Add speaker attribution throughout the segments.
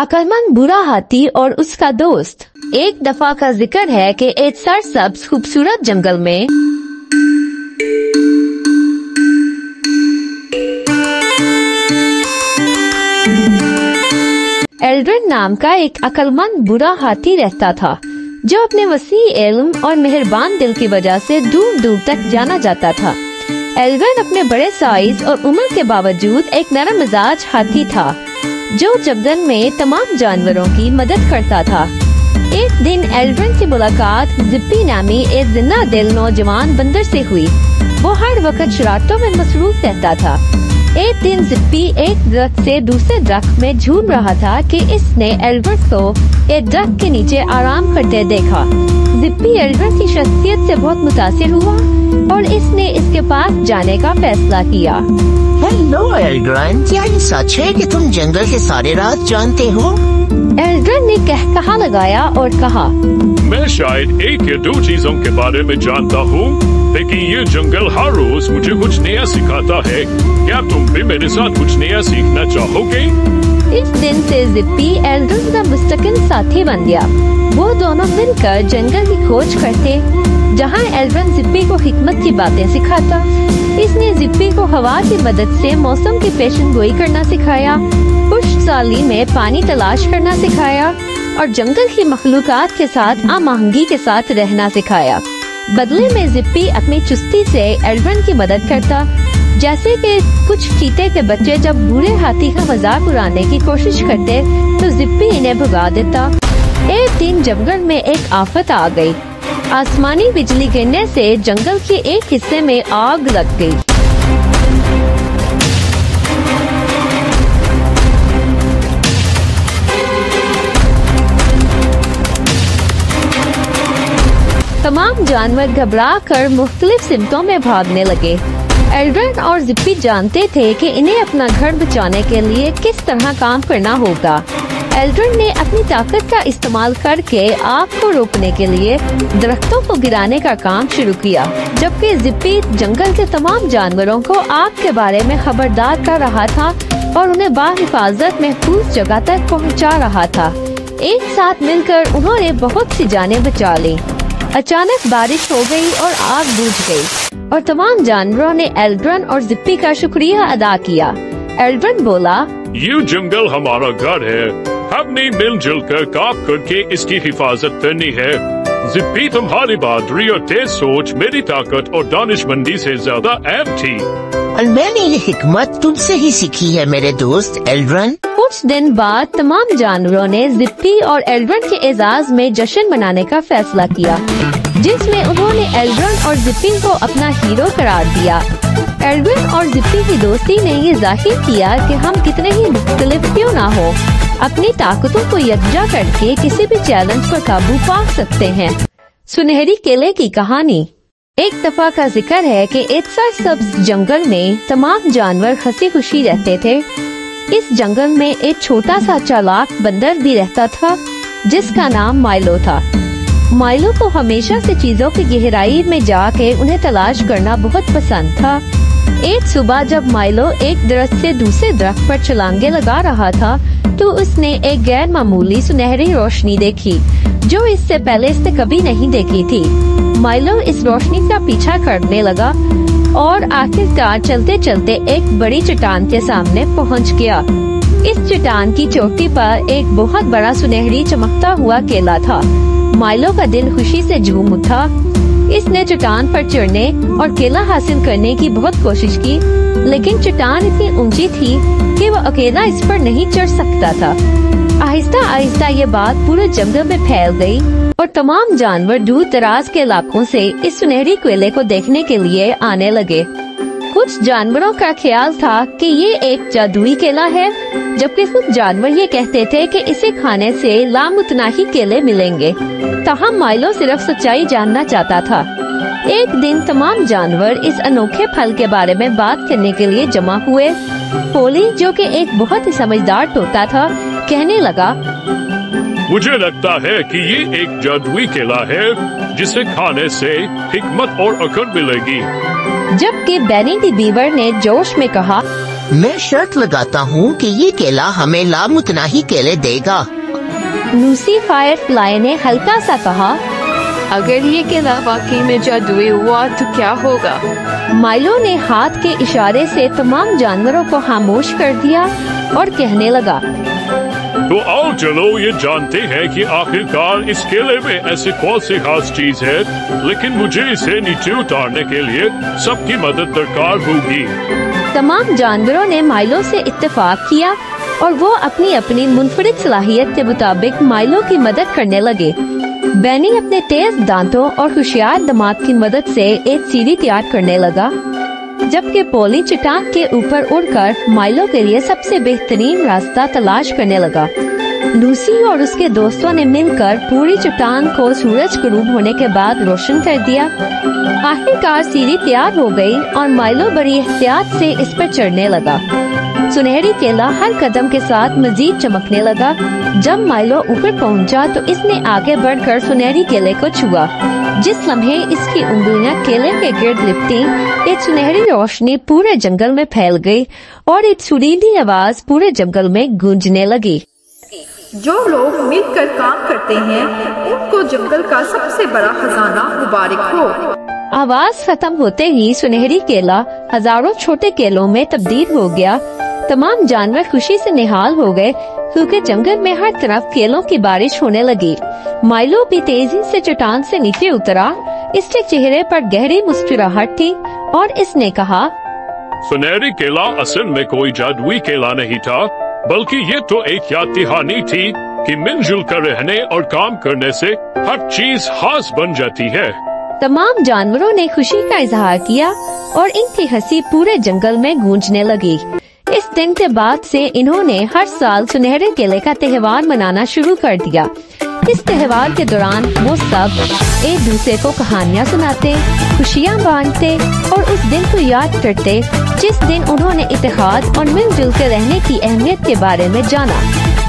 Speaker 1: अकलमंद बुरा हाथी और उसका दोस्त। एक दफा का जिक्र है कि एक सरसब्ज खूबसूरत जंगल में एल्ड्रिन नाम का एक अकलमंद बुरा हाथी रहता था, जो अपने वसी इल्म और मेहरबान दिल की वजह से दूर दूर तक जाना जाता था। एल्ड्रिन अपने बड़े साइज और उम्र के बावजूद एक नरम मिजाज हाथी था, जो जंगल में तमाम जानवरों की मदद करता था। एक दिन एल्ड्रिन की मुलाकात जिप्पी नामी एक जिंदा दिल नौजवान बंदर से हुई। वो हर वक्त शरारतों में मसरूफ रहता था। एक दिन जिप्पी एक दरख्त से दूसरे दरख्त में झूल रहा था कि इसने एल्ड्रिन को एक दरख्त के नीचे आराम करते देखा। जिप्पी एल्ड्रिन की शख्सियत से बहुत मुतासिर हुआ और इसने इसके पास जाने का फैसला किया।
Speaker 2: हेलो एल्ड्रिन, क्या ये सच है कि तुम जंगल के सारे राज जानते हो?
Speaker 1: एल्ड्रिन ने कहकहा लगाया और कहा,
Speaker 3: मैं शायद एक या दो चीजों के बारे में जानता हूँ, लेकिन ये जंगल हर रोज मुझे कुछ नया सिखाता है। क्या तुम भी मेरे साथ कुछ नया सीखना चाहोगे?
Speaker 1: इस दिन से जिप्पी एल्ड्रिन का मुस्तकिल साथी बन गया। वो दोनों मिलकर जंगल की खोज करते, जहाँ एल्ड्रिन जिप्पी को हिकमत की बातें सिखाता। इसने जिप्पी को हवा की मदद से मौसम की पेशन गोई करना सिखाया, खुश्क साली में पानी तलाश करना सिखाया और जंगल की मखलूकात के साथ आमाहंगी के साथ रहना सिखाया। बदले में जिप्पी अपनी चुस्ती से एल्ड्रिन की मदद करता, जैसे कि कुछ चीते के बच्चे जब बूढ़े हाथी का मजाक उड़ाने की कोशिश करते तो जिप्पी इन्हें भगा देता। एक दिन जंगल में एक आफत आ गई। आसमानी बिजली गिरने से जंगल के एक हिस्से में आग लग गई। तमाम जानवर घबरा कर मुख्तलिफ सिमतों में भागने लगे। एल्ड्रिन और जिप्पी जानते थे कि इन्हें अपना घर बचाने के लिए किस तरह काम करना होगा। एल्ड्रिन ने अपनी ताकत का इस्तेमाल करके आग को रोकने के लिए दरख्तों को गिराने का काम शुरू किया, जबकि जिप्पी जंगल के तमाम जानवरों को आग के बारे में खबरदार कर रहा था और उन्हें बाहिफाजत महफूज जगह तक पहुंचा रहा था। एक साथ मिलकर उन्होंने बहुत सी जानें बचा ली। अचानक बारिश हो गई और आग बुझ गई और तमाम जानवरों ने एल्ड्रिन और जिप्पी का शुक्रिया अदा किया। एल्ड्रिन बोला,
Speaker 3: ये जंगल हमारा घर है, हमने मिलजुल कर काम करके इसकी हिफाजत करनी है। जिप्पी, तुम्हारी बहादुरी और तेज सोच मेरी ताकत और दानिशमंदी से ज्यादा अहम थी।
Speaker 2: और मैंने ये हिकमत तुमसे ही सीखी है मेरे दोस्त एल्ड्रिन।
Speaker 1: कुछ दिन बाद तमाम जानवरों ने जिप्पी और एल्ड्रिन के एजाज में जश्न मनाने का फैसला किया, जिसमें उन्होंने एल्ड्रिन और जिप्पी को अपना हीरो करार दिया। एल्ड्रिन और जिप्पी की दोस्ती ने ये जाहिर किया कि हम कितने ही मुख्तलिफ क्यों ना हो, अपनी ताकतों को यकजा करके किसी भी चैलेंज पर काबू पा सकते हैं। सुनहरी केले की कहानी। एक दफा का जिक्र है कि एक सरसब्ज जंगल में तमाम जानवर हंसी खुशी रहते थे। इस जंगल में एक छोटा सा चालाक बंदर भी रहता था, जिसका नाम माइलो था। माइलो को हमेशा से चीजों की गहराई में जाके उन्हें तलाश करना बहुत पसंद था। एक सुबह जब माइलो एक दरख्त से दूसरे दरख्त पर छलांगे लगा रहा था, तो उसने एक गैर मामूली सुनहरी रोशनी देखी, जो इससे पहले इसने कभी नहीं देखी थी। माइलो इस रोशनी का पीछा करने लगा और आखिरकार चलते चलते एक बड़ी चट्टान के सामने पहुंच गया। इस चट्टान की चोटी पर एक बहुत बड़ा सुनहरी चमकता हुआ केला था। माइलो का दिल खुशी से झूम उठा। इसने चट्टान पर चढ़ने और केला हासिल करने की बहुत कोशिश की, लेकिन चट्टान इतनी ऊंची थी कि वो अकेला इस पर नहीं चढ़ सकता था। आहिस्ता आहिस्ता ये बात पूरे जंगल में फैल गई और तमाम जानवर दूर दराज के इलाकों से इस सुनहरी केले को देखने के लिए आने लगे। कुछ जानवरों का ख्याल था कि ये एक जादुई केला है, जबकि कुछ जानवर ये कहते थे कि इसे खाने से लामुतनाही केले मिलेंगे। ताहम माइलो सिर्फ सच्चाई जानना चाहता था। एक दिन तमाम जानवर इस अनोखे फल के बारे में बात करने के लिए जमा हुए। पोली, जो कि एक बहुत ही समझदार तोता था, कहने लगा,
Speaker 3: मुझे लगता है कि ये एक जादुई केला है, जिसे खाने से हिकमत और अकल मिलेगी।
Speaker 1: जबकि बेनी दी बीवर ने जोश में कहा,
Speaker 2: मैं शर्त लगाता हूँ कि ये केला हमें लामुतनाही केले देगा।
Speaker 1: लूसी फायरफ्लाई ने हल्का सा कहा।
Speaker 4: अगर ये केला वाकई में जादुई हुआ तो क्या होगा?
Speaker 1: माइलो ने हाथ के इशारे से तमाम जानवरों को खामोश कर दिया और कहने लगा,
Speaker 3: तो आओ चलो ये जानते हैं कि आखिरकार इस केले में ऐसी कौन सी खास चीज है, लेकिन मुझे इसे नीचे उतारने के लिए सबकी मदद दरकार होगी।
Speaker 1: तमाम जानवरों ने माइलो से इत्तेफाक किया और वो अपनी अपनी मुनफरिद सलाहियत के मुताबिक माइलो की मदद करने लगे। बैनी अपने तेज दांतों और होशियार दिमाग की मदद से एक सीढ़ी तैयार करने लगा, जबकि पोली चट्टान के ऊपर उड़कर माइलो के लिए सबसे बेहतरीन रास्ता तलाश करने लगा। लूसी और उसके दोस्तों ने मिलकर पूरी चट्टान को सूरज गुरूब होने के बाद रोशन कर दिया। आखिरकार सीढ़ी तैयार हो गई और माइलो बड़ी एहतियात से इस पर चढ़ने लगा। सुनहरी केला हर कदम के साथ मजीद चमकने लगा। जब माइलो ऊपर पहुंचा तो इसने आगे बढ़कर सुनहरी केले को छुआ। जिस लम्हे इसकी उंगलियां केले के गिर्द लिपटी, एक सुनहरी रोशनी पूरे जंगल में फैल गई और एक सुरीली आवाज पूरे जंगल में गूंजने लगी।
Speaker 5: जो लोग मिलकर काम करते हैं उनको जंगल का सबसे बड़ा खजाना मुबारक हो।
Speaker 1: आवाज खत्म होते ही सुनहरी केला हजारों छोटे केलों में तब्दील हो गया। तमाम जानवर खुशी से निहाल हो गए क्योंकि जंगल में हर तरफ केलों की बारिश होने लगी। माइलो भी तेजी से चट्टान से नीचे उतरा। इसके चेहरे पर गहरी मुस्कुराहट थी और इसने कहा,
Speaker 3: सुनहरी केला असल में कोई जादुई केला नहीं था, बल्कि ये तो एक याद दहानी थी कि मिलजुल कर रहने और काम करने से हर चीज खास बन जाती है।
Speaker 1: तमाम जानवरों ने खुशी का इजहार किया और इनकी हंसी पूरे जंगल में गूंजने लगी। इस दिन के बाद से इन्होंने हर साल सुनहरे केले का त्योहार मनाना शुरू कर दिया। इस त्योहार के दौरान वो सब एक दूसरे को कहानियाँ सुनाते, खुशियाँ बांटते और उस दिन को याद करते जिस दिन उन्होंने इत्तेहाद और मिलजुल कर रहने की अहमियत के बारे में जाना।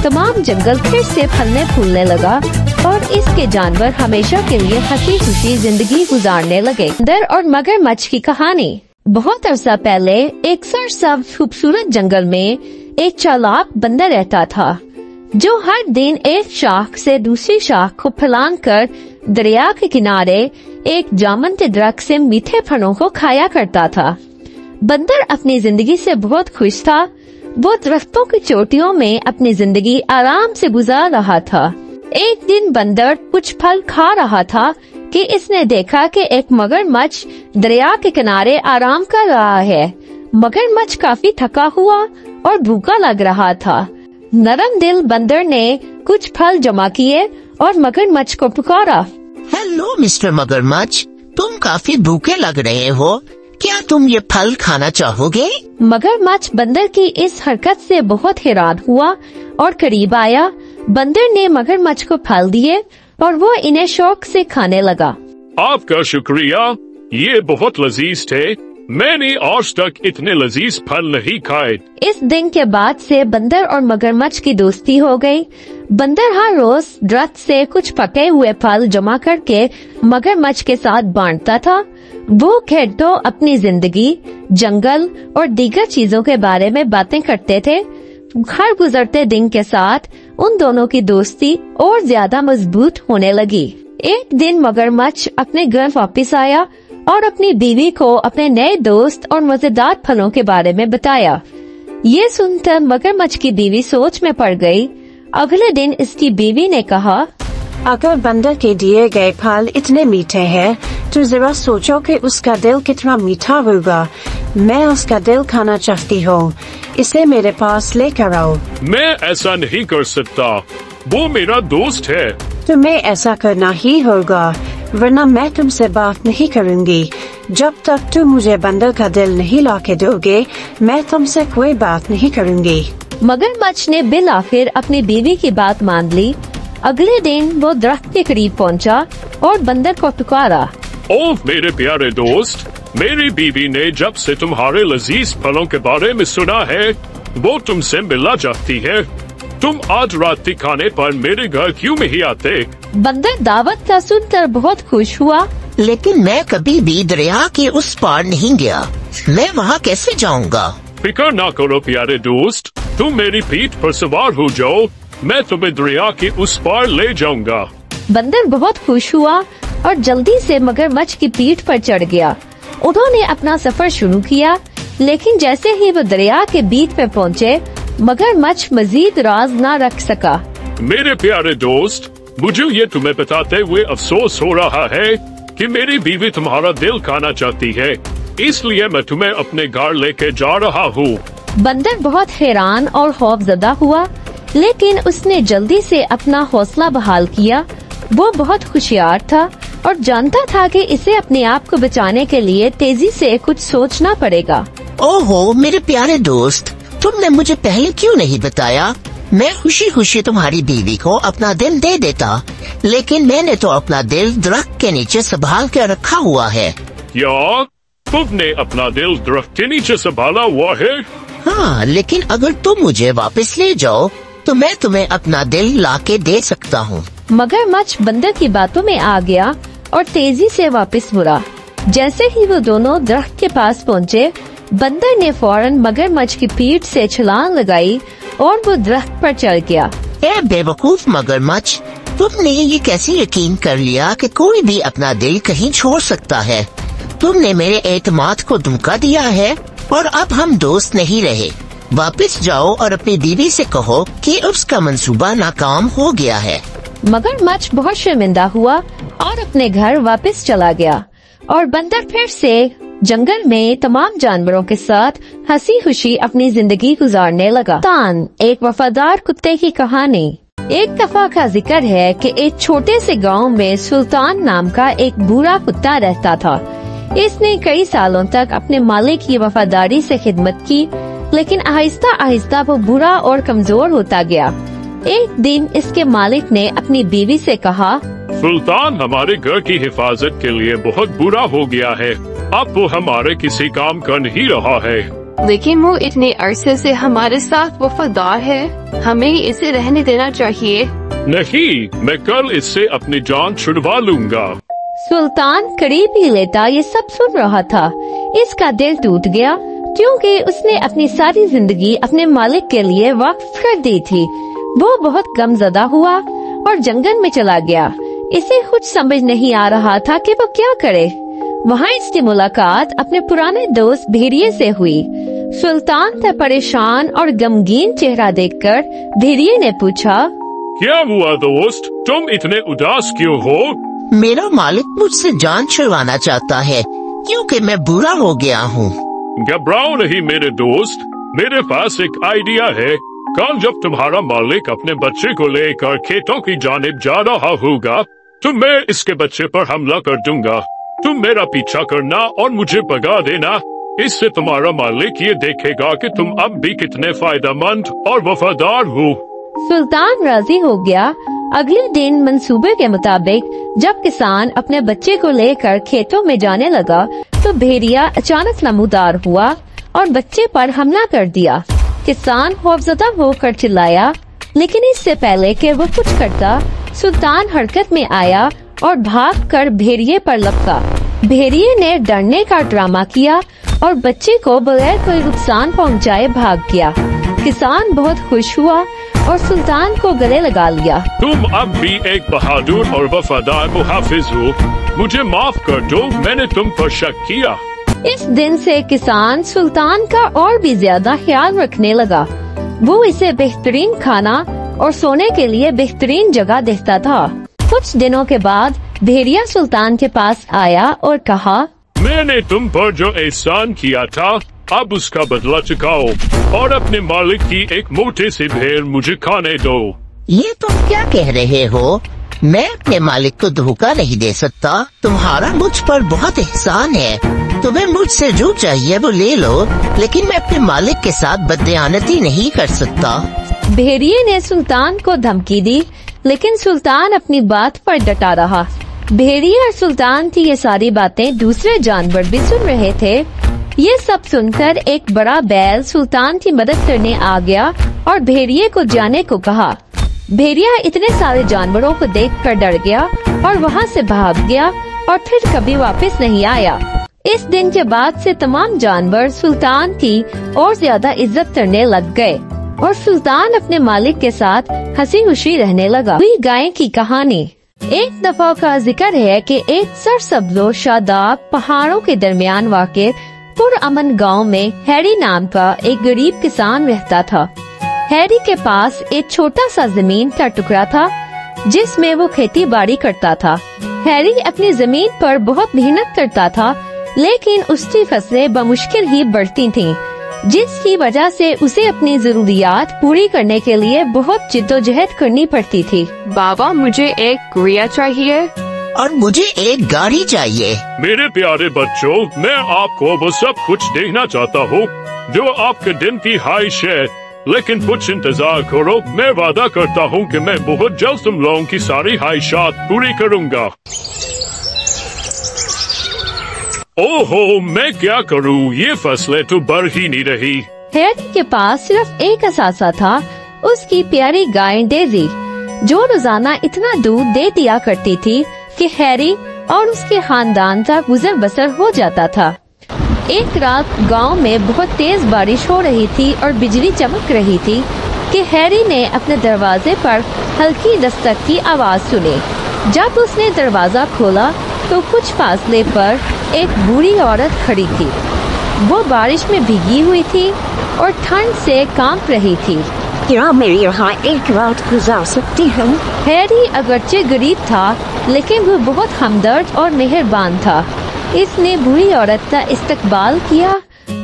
Speaker 1: तमाम जंगल फिर से फलने फूलने लगा और इसके जानवर हमेशा के लिए हंसी खुशी जिंदगी गुजारने लगे। बंदर और मगरमच्छ की कहानी। बहुत अरसा पहले एक सरसब्ज खूबसूरत जंगल में एक चालाक बंदर रहता था, जो हर दिन एक शाख से दूसरी शाख को फैलान कर दरिया के किनारे एक जामुन के दरख्त से मीठे फलों को खाया करता था। बंदर अपनी जिंदगी से बहुत खुश था। वो दरख्तों की चोटियों में अपनी जिंदगी आराम से गुजार रहा था। एक दिन बंदर कुछ फल खा रहा था कि इसने देखा कि एक मगरमच्छ दरिया के किनारे आराम कर रहा है। मगरमच्छ काफी थका हुआ और भूखा लग रहा था। नरम दिल बंदर ने कुछ फल जमा किए और मगरमच्छ को पुकारा।
Speaker 2: हेलो मिस्टर मगरमच्छ, तुम काफी भूखे लग रहे हो, क्या तुम ये फल खाना चाहोगे?
Speaker 1: मगरमच्छ बंदर की इस हरकत से बहुत हैरान हुआ और करीब आया। बंदर ने मगरमच्छ को फल दिए और वो इन्हें शौक से खाने लगा।
Speaker 3: आपका शुक्रिया, ये बहुत लजीज थे। मैंने आज तक इतने लजीज फल नहीं खाए।
Speaker 1: इस दिन के बाद से बंदर और मगरमच्छ की दोस्ती हो गई। बंदर हर रोज दरख्त से कुछ पके हुए फल जमा करके मगरमच्छ के साथ बांटता था। वो घंटों अपनी जिंदगी, जंगल और दीगर चीजों के बारे में बातें करते थे। हर गुजरते दिन के साथ उन दोनों की दोस्ती और ज्यादा मजबूत होने लगी। एक दिन मगरमच्छ अपने घर वापस आया और अपनी बीवी को अपने नए दोस्त और मजेदार फलों के बारे में बताया। ये सुनकर मगरमच्छ की बीवी सोच में पड़ गई। अगले दिन इसकी बीवी ने कहा,
Speaker 6: अगर बंदर के दिए गए फल इतने मीठे हैं, तो जरा सोचो कि उसका दिल कितना मीठा होगा। मैं उसका दिल खाना चाहती हूँ, इसे मेरे पास लेकर आओ।
Speaker 3: मैं ऐसा नहीं कर सकता, वो मेरा दोस्त है।
Speaker 6: तुम्हें ऐसा करना ही होगा, वरना मैं तुमसे बात नहीं करूँगी। जब तक तुम मुझे बंदर का दिल नहीं लाके दोगे, मैं तुमसे कोई बात नहीं करूँगी।
Speaker 1: मगरमच्छ ने बिल आखिर अपनी बीवी की बात मान ली। अगले दिन वो दरख्त के करीब पहुंचा और बंदर को पुकारा।
Speaker 3: ओह मेरे प्यारे दोस्त, मेरी बीवी ने जब से तुम्हारे लजीज फलों के बारे में सुना है, वो तुमसे मिलना चाहती है। तुम आज रात के खाने पर मेरे घर क्यों नहीं आते?
Speaker 1: बंदर दावत का सुनकर बहुत खुश हुआ।
Speaker 2: लेकिन मैं कभी भी दरिया के उस पार नहीं गया, मैं वहाँ कैसे जाऊँगा?
Speaker 3: फिक्र ना करो प्यारे दोस्त, तुम मेरी पीठ पर सवार हो जाओ, मैं तुम्हें दरिया के उस पार ले जाऊंगा।
Speaker 1: बंदर बहुत खुश हुआ और जल्दी से मगरमच्छ की पीठ पर चढ़ गया। उन्होंने अपना सफर शुरू किया, लेकिन जैसे ही वो दरिया के बीच में पहुँचे, मगरमच्छ मजीद राज न रख सका।
Speaker 3: मेरे प्यारे दोस्त, मुझे ये तुम्हें बताते हुए अफसोस हो रहा है कि मेरी बीवी तुम्हारा दिल खाना चाहती है, इसलिए मैं तुम्हें अपने घर लेके जा रहा हूँ।
Speaker 1: बंदर बहुत हैरान और खौफजदा हुआ, लेकिन उसने जल्दी से अपना हौसला बहाल किया। वो बहुत होशियार था और जानता था कि इसे अपने आप को बचाने के लिए तेजी से कुछ सोचना पड़ेगा।
Speaker 2: ओहो मेरे प्यारे दोस्त, तुमने मुझे पहले क्यों नहीं बताया? मैं खुशी खुशी तुम्हारी बीवी को अपना दिल दे देता, लेकिन मैंने तो अपना दिल दरख्त के नीचे संभाल के रखा हुआ है।
Speaker 3: क्या तुमने अपना दिल दरख्त के नीचे संभाला हुआ है?
Speaker 2: हाँ, लेकिन अगर तुम मुझे वापस ले जाओ तो मैं तुम्हें अपना दिल लाके दे सकता हूँ।
Speaker 1: मगरमच्छ बंदर की बातों में आ गया और तेजी से वापस मुड़ा। जैसे ही वो दोनों दरख्त के पास पहुँचे, बंदर ने फौरन मगरमच्छ की पीठ से छलांग लगाई और वो दरख्त पर चढ़ गया।
Speaker 2: ए बेवकूफ मगरमच्छ, तुमने ये कैसे यकीन कर लिया कि कोई भी अपना दिल कहीं छोड़ सकता है? तुमने मेरे एतमाद को धोखा दिया है और अब हम दोस्त नहीं रहे। वापस जाओ और अपनी बीवी से कहो कि उसका मंसूबा नाकाम हो गया है।
Speaker 1: मगरमच्छ बहुत शर्मिंदा हुआ और अपने घर वापस चला गया और बंदर फिर से जंगल में तमाम जानवरों के साथ हंसी खुशी अपनी जिंदगी गुजारने लगा। तान, एक वफादार कुत्ते की कहानी। एक दफा का जिक्र है कि एक छोटे से गांव में सुल्तान नाम का एक बूढ़ा कुत्ता रहता था। इसने कई सालों तक अपने मालिक की वफादारी से खिदमत की, लेकिन आहिस्ता आहिस्ता वो बूढ़ा और कमजोर होता गया। एक दिन इसके मालिक ने अपनी बीवी से कहा,
Speaker 3: सुल्तान हमारे घर की हिफाजत के लिए बहुत बुरा हो गया है, अब वो हमारे किसी काम का नहीं रहा है।
Speaker 4: लेकिन वो इतने अरसे से हमारे साथ वफादार है, हमें इसे रहने देना चाहिए।
Speaker 3: नहीं, मैं कल इससे अपनी जान छुड़वा लूंगा।
Speaker 1: सुल्तान करीब ही लेटा ये सब सुन रहा था। इसका दिल टूट गया क्योंकि उसने अपनी सारी जिंदगी अपने मालिक के लिए वक्फ कर दी थी। वो बहुत गमज़दा हुआ और जंगल में चला गया। इसे कुछ समझ नहीं आ रहा था कि वो क्या करे। वहाँ इसकी मुलाकात अपने पुराने दोस्त भेड़िए से हुई। सुल्तान का परेशान और गमगीन चेहरा देखकर भेड़िए ने पूछा,
Speaker 3: क्या हुआ दोस्त, तुम इतने उदास क्यों हो?
Speaker 2: मेरा मालिक मुझसे जान छुड़वाना चाहता है क्योंकि मैं बुरा हो गया हूँ।
Speaker 3: घबराओ नहीं मेरे दोस्त, मेरे पास एक आइडिया है। कल जब तुम्हारा मालिक अपने बच्चे को लेकर खेतों की जानिब जा रहा होगा तो मैं इसके बच्चे पर हमला कर दूंगा। तुम मेरा पीछा करना और मुझे भगा देना। इससे तुम्हारा मालिक ये देखेगा कि तुम अब भी कितने फायदेमंद और वफादार हो।
Speaker 1: सुल्तान राजी हो गया। अगले दिन मंसूबे के मुताबिक जब किसान अपने बच्चे को लेकर खेतों में जाने लगा तो भेड़िया अचानक नमूदार हुआ और बच्चे पर हमला कर दिया। किसान खौफजदा होकर चिल्लाया, लेकिन इससे पहले कि वो कुछ करता, सुल्तान हरकत में आया और भागकर भेड़िए पर लपका। भेड़िए ने डरने का ड्रामा किया और बच्चे को बगैर कोई नुकसान पहुंचाए भाग गया। किसान बहुत खुश हुआ और सुल्तान को गले लगा लिया।
Speaker 3: तुम अब भी एक बहादुर और वफादार मुहाफिज हो, मुझे माफ कर दो, मैंने तुम पर शक किया।
Speaker 1: इस दिन से किसान सुल्तान का और भी ज्यादा ख्याल रखने लगा। वो इसे बेहतरीन खाना और सोने के लिए बेहतरीन जगह देता था। कुछ दिनों के बाद भेड़िया सुल्तान के पास आया और कहा,
Speaker 3: मैंने तुम पर जो एहसान किया था अब उसका बदला चुकाओ और अपने मालिक की एक मोटी सी भेड़ मुझे खाने दो।
Speaker 2: ये तुम क्या कह रहे हो? मैं अपने मालिक को धोखा नहीं दे सकता। तुम्हारा मुझ पर बहुत एहसान है। तुम्हें मुझसे जो चाहिए वो ले लो, लेकिन मैं अपने मालिक के साथ बददियानती नहीं कर सकता।
Speaker 1: भेड़िए ने सुल्तान को धमकी दी, लेकिन सुल्तान अपनी बात पर डटा रहा। भेड़िए और सुल्तान की ये सारी बातें दूसरे जानवर भी सुन रहे थे। ये सब सुनकर एक बड़ा बैल सुल्तान की मदद करने आ गया और भेड़िए को जाने को कहा। भेड़िया इतने सारे जानवरों को देखकर डर गया और वहाँ से भाग गया और फिर कभी वापस नहीं आया। इस दिन के बाद से तमाम जानवर सुल्तान की और ज्यादा इज्जत करने लग गए और सुल्तान अपने मालिक के साथ हंसी खुशी रहने लगा। हुई गाय की कहानी। एक दफा का जिक्र है कि एक सरसब्ज़ो शादाब पहाड़ों के दरमियान वाक़े पुरअमन गांव में हैरी नाम का एक गरीब किसान रहता था। हैरी के पास एक छोटा सा जमीन का टुकड़ा था जिसमें वो खेती बाड़ी करता था। हैरी अपनी जमीन पर बहुत मेहनत करता था, लेकिन उसकी फसलें बमुश्किल ही बढ़ती थीं, जिसकी वजह से उसे अपनी जरूरियात पूरी करने के लिए बहुत जिद्दोजहद करनी पड़ती थी।
Speaker 4: बाबा, मुझे एक गुड़िया चाहिए
Speaker 2: और मुझे एक गाड़ी चाहिए।
Speaker 3: मेरे प्यारे बच्चों, मैं आपको वो सब कुछ देना चाहता हूँ जो आपके दिन की ख्वाहिश है, लेकिन कुछ इंतजार करो। मैं वादा करता हूँ कि मैं बहुत जल्द तुम लोगों की सारी ख्वाहिशात पूरी करूँगा। ओहो, मैं क्या करूँ, ये फसलें तो बढ़ ही नहीं रही।
Speaker 1: हैरी के पास सिर्फ एक असासा था, उसकी प्यारी गाय डेजी, जो रोजाना इतना दूध दे दिया करती थी कि हैरी और उसके खानदान का गुजर बसर हो जाता था। एक रात गांव में बहुत तेज बारिश हो रही थी और बिजली चमक रही थी कि हैरी ने अपने दरवाजे पर हल्की दस्तक की आवाज सुनी। जब उसने दरवाजा खोला तो कुछ फासले पर एक बूढ़ी औरत खड़ी थी। वो बारिश में भीगी हुई थी और ठंड से कांप रही थी।
Speaker 6: क्या मेरी यहाँ एक रात गुजार सकती हूँ?
Speaker 1: हैरी अगरचे गरीब था, लेकिन वो बहुत हमदर्द और मेहरबान था। इसने बूढ़ी औरत का इस्तकबाल किया,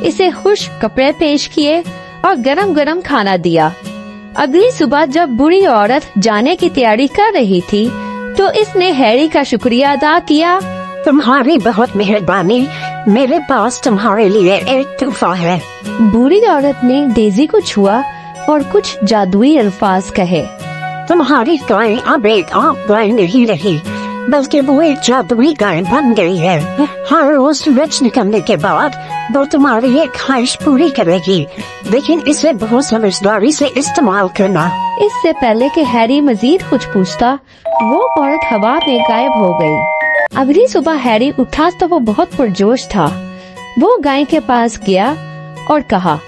Speaker 1: इसे खुश्क कपड़े पेश किए और गरम गरम खाना दिया। अगली सुबह जब बूढ़ी औरत जाने की तैयारी कर रही थी तो इसने हैरी का शुक्रिया अदा किया।
Speaker 6: तुम्हारी बहुत मेहरबानी, मेरे पास तुम्हारे लिए एक तोहफा है।
Speaker 1: बूढ़ी औरत ने डेजी को छुआ और कुछ जादुई अल्फाज कहे।
Speaker 6: तुम्हारी गाय अब एक आम गाय नहीं रही, बल्कि वो एक जादुई गाय बन गई है। हर रोज सूरज निकलने के बाद वो तुम्हारी एक ख्वाहिश पूरी करेगी, लेकिन इसे बहुत समझदारी से इस्तेमाल करना।
Speaker 1: इससे पहले कि हैरी मजीद कुछ पूछता, वो औरत हवा में गायब हो गई। अगली सुबह हैरी उठा तो वो बहुत पुरजोश था। वो गाय के पास गया और कहा,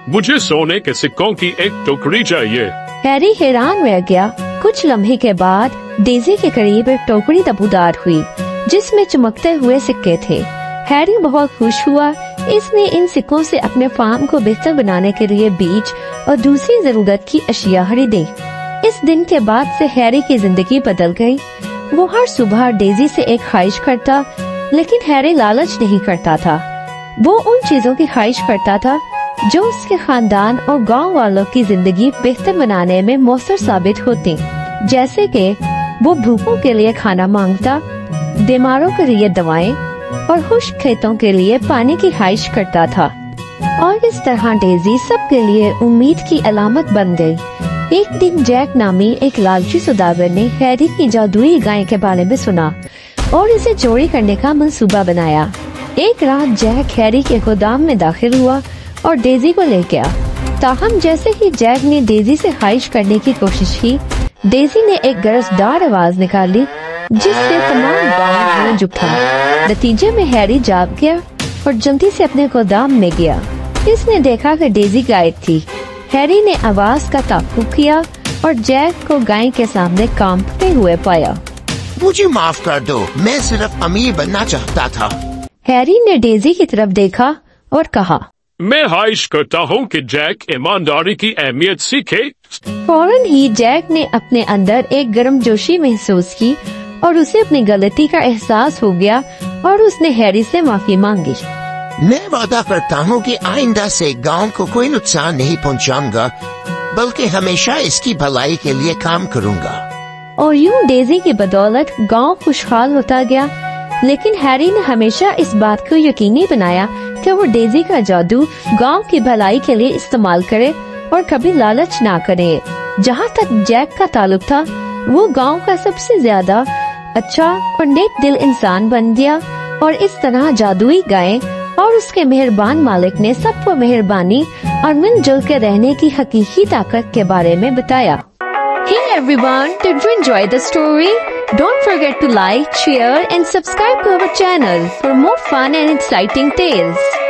Speaker 3: मुझे सोने के सिक्कों की एक टोकरी चाहिए।
Speaker 1: हैरी हैरान रह गया। कुछ लम्हे के बाद डेजी के करीब एक टोकरी तबूदार हुई जिसमें चमकते हुए सिक्के थे। हैरी बहुत खुश हुआ। इसने इन सिक्कों से अपने फार्म को बेहतर बनाने के लिए बीज और दूसरी जरूरत की अशिया खरीदी। इस दिन के बाद से हैरी की जिंदगी बदल गई। वो हर सुबह डेजी से एक ख्वाहिश करता, लेकिन हैरी लालच नहीं करता था। वो उन चीजों की ख्वाहिश करता था जो उसके खानदान और गांव वालों की जिंदगी बेहतर बनाने में मौसर साबित होती, जैसे कि वो भूखों के लिए खाना मांगता, बीमारों के लिए दवाएं और खुश्क खेतों के लिए पानी की ख्वाहिश करता था। और इस तरह डेजी सबके लिए उम्मीद की अलामत बन गई। एक दिन जैक नामी एक लालची सौदागर ने हैरी की जादुई गाय के बारे में सुना और इसे चोरी करने का मंसूबा बनाया। एक रात जैक हैरी के गोदाम में दाखिल हुआ और डेजी को ले गया। ताहम जैसे ही जैक ने डेजी से ख्वाहिश करने की कोशिश की, डेजी ने एक गरजदार आवाज निकाली जिससे तमाम गांव गूंज उठा। नतीजे में हैरी जाग गया और जल्दी से अपने गोदाम में गया। इसने देखा कि डेजी गायब थी। हैरी ने आवाज का ताक़ुब किया और जैक को गाय के सामने कांपते हुए पाया।
Speaker 2: मुझे माफ कर दो, मैं सिर्फ अमीर बनना चाहता था।
Speaker 1: हैरी ने डेजी की तरफ देखा और कहा,
Speaker 3: मैं ख्वाहिश करता हूँ कि जैक ईमानदारी की अहमियत सीखे।
Speaker 1: फौरन ही जैक ने अपने अंदर एक गर्मजोशी महसूस की और उसे अपनी गलती का एहसास हो गया और उसने हैरी से माफी मांगी।
Speaker 2: मैं वादा करता हूँ कि आइंदा से गांव को कोई नुकसान नहीं पहुँचाऊंगा, बल्कि हमेशा इसकी भलाई के लिए काम करूँगा।
Speaker 1: और यूं डेजी की बदौलत गांव खुशहाल होता गया। लेकिन हैरी ने हमेशा इस बात को यकीनी बनाया कि वो डेजी का जादू गांव की भलाई के लिए इस्तेमाल करे और कभी लालच ना करे। जहाँ तक जैक का ताल्लुक था, वो गांव का सबसे ज्यादा अच्छा और नेक दिल इंसान बन गया और इस तरह जादुई गाय और उसके मेहरबान मालिक ने सबको मेहरबानी और मिलजुल के रहने की हकीकी ताकत के बारे में बताया। Hey everyone, did you enjoy the story? Don't forget to like, share and subscribe to our channel for more fun and exciting tales.